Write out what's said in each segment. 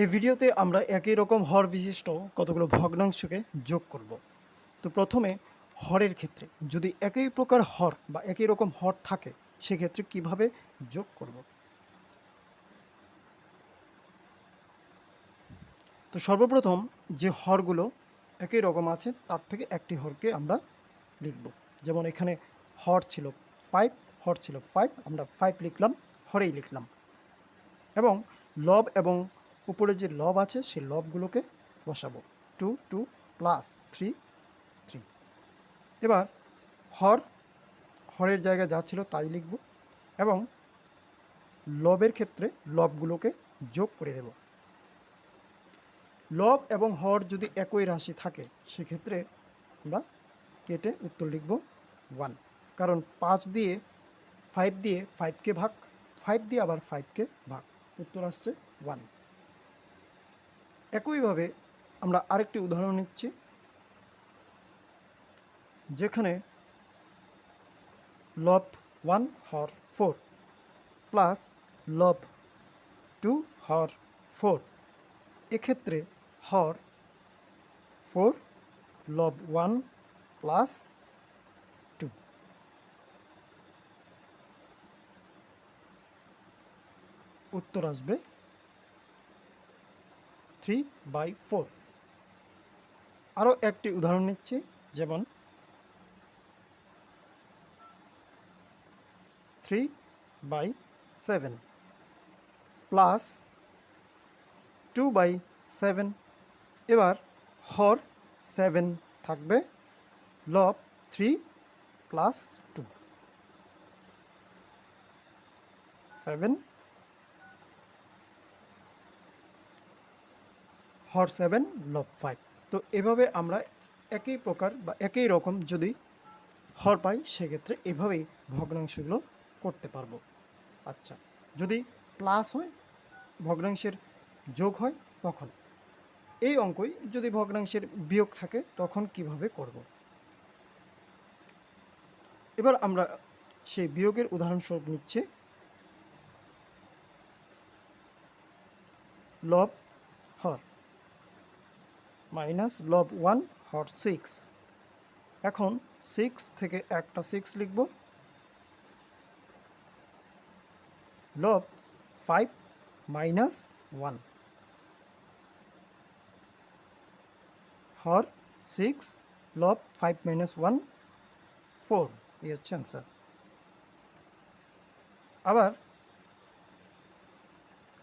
এই ভিডিওতে আমরা একই রকম হর বিশিষ্ট কতগুলো ভগ্নাংশকে যোগ করব। তো প্রথমে হরের ক্ষেত্রে যদি একই প্রকার হর বা একই রকম হর থাকে সেক্ষেত্রে কিভাবে যোগ করব। তো সর্বপ্রথম যে হরগুলো একই রকম আছে তার থেকে একটি হরকে আমরা লিখব। যেমন এখানে হর ছিল 5, হর ছিল 5, আমরা 5 লিখলাম, হরেই লিখলাম। এবং লব এবং উপরে যে লব আছে সেই লবগুলোকে বসাবো। 2 2 প্লাস 3 3। এবার হরের জায়গায় যা ছিল তাই লিখব এবং লবের ক্ষেত্রে লবগুলোকে যোগ করে দেব। লব এবং হর যদি একই রাশি থাকে সেক্ষেত্রে আমরা কেটে উত্তর লিখব 1, কারণ 5 দিয়ে 5কে ভাগ, 5 দিয়ে আবার 5কে ভাগ, উত্তর আসছে 1। একইভাবে আমরা আরেকটি উদাহরণ নিচ্ছি, যেখানে লব 1 হর 4 প্লাস লব 2 হর 4। এক্ষেত্রে হর 4 লব 1 প্লাস 2, উত্তর আসবে 3/4। আরও একটি উদাহরণ নিচ্ছি, যেমন 3/7 প্লাস 2/7। এবার হর 7 থাকবে, লব 3 প্লাস 2, 7 হর 7 লব 5। তো এভাবে আমরা একই প্রকার বা একই রকম যদি হর পাই সেক্ষেত্রে এভাবেই ভগ্নাংশগুলো করতে পারবো। আচ্ছা, যদি প্লাস হয়, ভগ্নাংশের যোগ হয়, তখন এই অঙ্কই যদি ভগ্নাংশের বিয়োগ থাকে তখন কিভাবে করব। এবার আমরা সেই বিয়োগের উদাহরণস্বরূপ নিচ্ছি। লব হর মাইনাস লব 1 হর 6। এখন 6 থেকে একটা 6 লিখব। লব 5 মাইনাস 1 হর 6 লব 5 মাইনাস 1 4, এই হচ্ছে অ্যান্সার।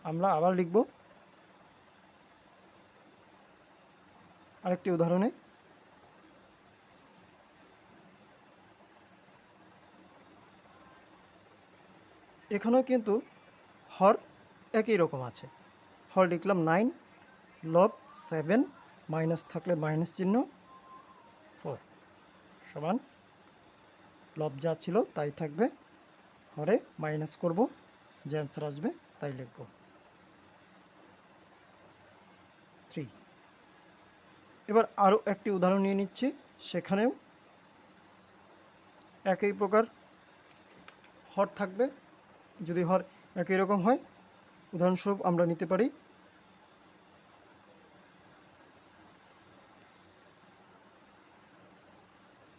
আমরা লিখব আরেকটি উদাহরণে। এখানেও কিন্তু হর একই রকম আছে। হর লিখলাম 9 লব 7 মাইনাস থাকলে মাইনাস চিহ্ন 4 সমান লব যা ছিল তাই থাকবে, হরে মাইনাস করব, যে অ্যান্সার আসবে তাই লিখব 3। এবার আরও একটি উদাহরণ নিয়ে নিচ্ছি, সেখানেও একই প্রকার হর থাকবে। যদি হর একই রকম হয়, উদাহরণস্বরূপ আমরা নিতে পারি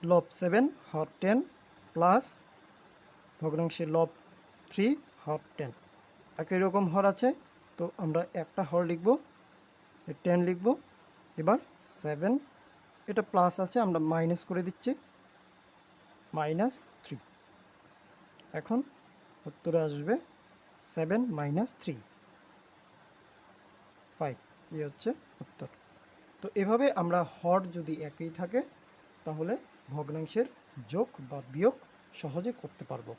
লব 7 হর 10 প্লাস ভগ্নাংশে লব 3 হর 10। একই রকম হর আছে, তো আমরা একটা হর লিখব, 10 লিখব। এবার 7, এটা প্লাস আছে, আমরা মাইনাস করে দিচ্ছি, মাইনাস 3। এখন উত্তরে আসবে 7 মাইনাস 3, 5, এই হচ্ছে উত্তর। তো এভাবে আমরা হর যদি একই থাকে তাহলে ভগ্নাংশের যোগ বা বিয়োগ সহজে করতে পারবো।